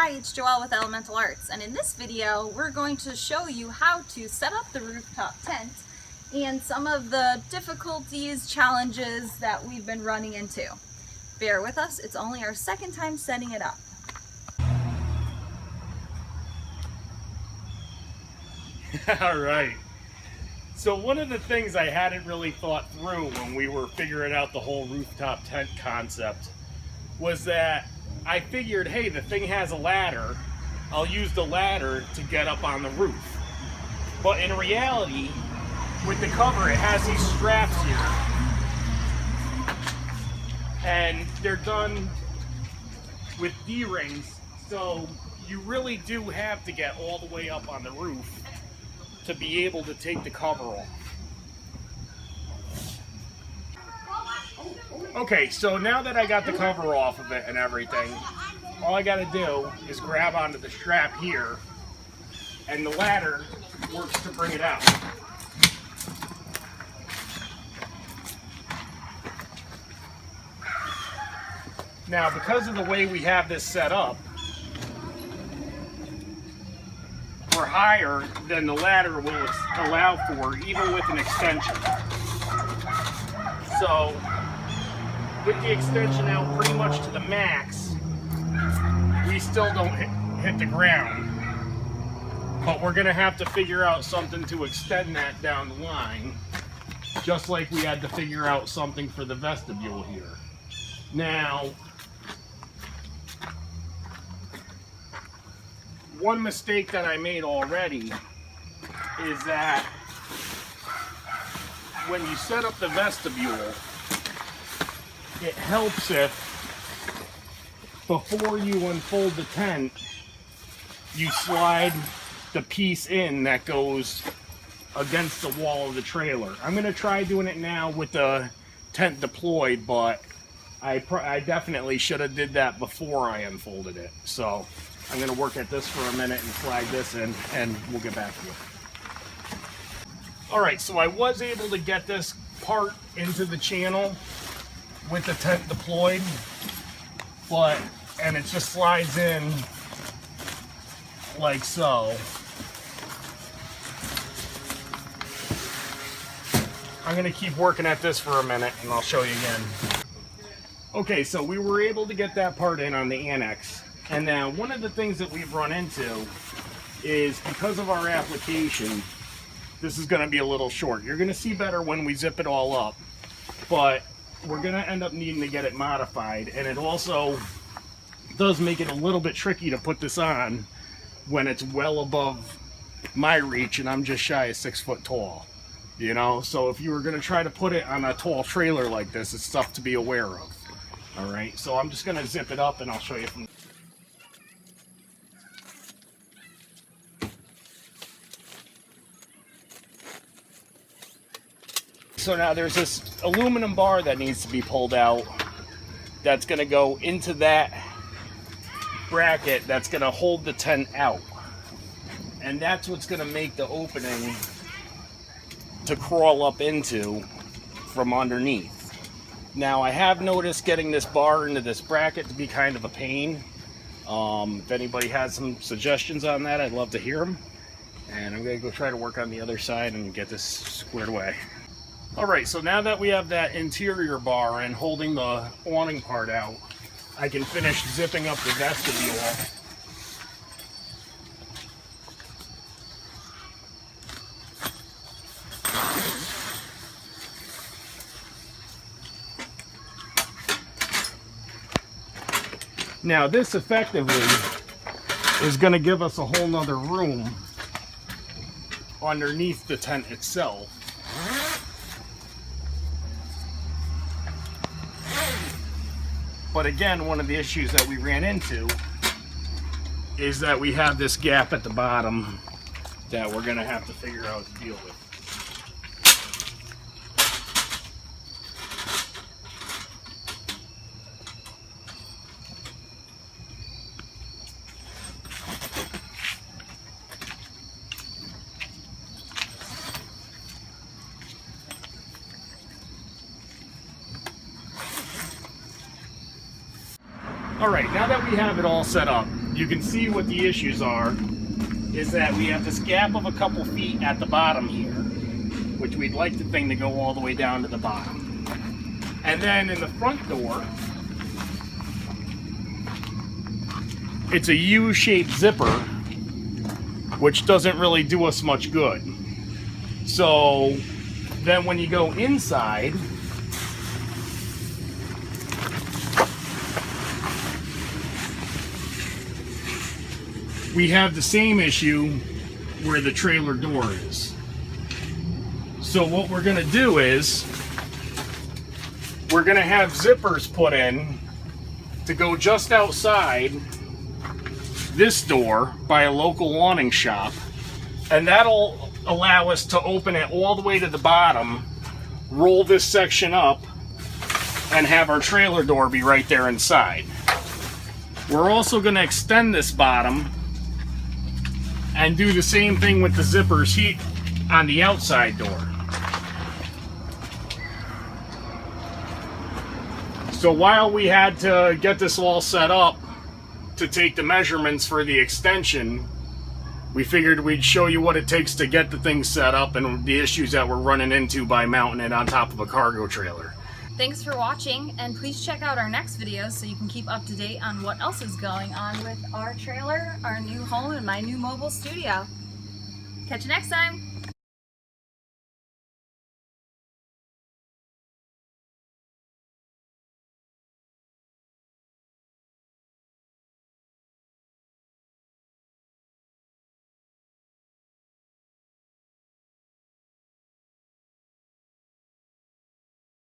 Hi, it's Joelle with Elemental Arts, and in this video we're going to show you how to set up the rooftop tent and some of the difficulties, challenges that we've been running into. Bear with us, it's only our second time setting it up. Alright, so one of the things I hadn't really thought through when we were figuring out the whole rooftop tent concept was that I figured, hey, the thing has a ladder, I'll use the ladder to get up on the roof. But in reality, with the cover, it has these straps here. And they're done with D-rings, so you really do have to get all the way up on the roof to be able to take the cover off. Okay, so now that I got the cover off of it and everything, all I gotta do is grab onto the strap here, and the ladder works to bring it out. Now, because of the way we have this set up, we're higher than the ladder will allow for, even with an extension. So, with the extension out pretty much to the max, we still don't hit the ground. But we're gonna have to figure out something to extend that down the line, just like we had to figure out something for the vestibule here. Now, one mistake that I made already is that when you set up the vestibule, it helps if before you unfold the tent, you slide the piece in that goes against the wall of the trailer. I'm going to try doing it now with the tent deployed, but I definitely should have did that before I unfolded it. So I'm going to work at this for a minute and slide this in, and we'll get back to it. Alright, so I was able to get this part into the channel with the tent deployed, and it just slides in like so. I'm going to keep working at this for a minute and I'll show you again. Okay, so we were able to get that part in on the annex. And now one of the things that we've run into is, because of our application, this is going to be a little short. You're going to see better when we zip it all up, but we're going to end up needing to get it modified. And it also does make it a little bit tricky to put this on when it's well above my reach and I'm just shy of 6 foot tall. You know, so if you were going to try to put it on a tall trailer like this, it's stuff to be aware of. Alright, so I'm just going to zip it up and I'll show you from. So now there's this aluminum bar that needs to be pulled out that's going to go into that bracket that's going to hold the tent out. And that's what's going to make the opening to crawl up into from underneath. Now, I have noticed getting this bar into this bracket to be kind of a pain. If anybody has some suggestions on that, I'd love to hear them. And I'm going to go try to work on the other side and get this squared away. Alright, so now that we have that interior bar and holding the awning part out, I can finish zipping up the vestibule. Now this effectively is going to give us a whole nother room underneath the tent itself. But again, one of the issues that we ran into is that we have this gap at the bottom that we're going to have to figure out to deal with. Alright, now that we have it all set up, you can see what the issues are, is that we have this gap of a couple feet at the bottom here, which we'd like the thing to go all the way down to the bottom. And then in the front door, it's a U-shaped zipper, which doesn't really do us much good. So then when you go inside, we have the same issue where the trailer door is. So what we're gonna do is, we're gonna have zippers put in to go just outside this door by a local awning shop, and that'll allow us to open it all the way to the bottom, roll this section up, and have our trailer door be right there inside. We're also gonna extend this bottom and do the same thing with the zippers here on the outside door. So while we had to get this all set up to take the measurements for the extension, we figured we'd show you what it takes to get the thing set up and the issues that we're running into by mounting it on top of a cargo trailer. Thanks for watching, and please check out our next videos so you can keep up to date on what else is going on with our trailer, our new home, and my new mobile studio. Catch you next time!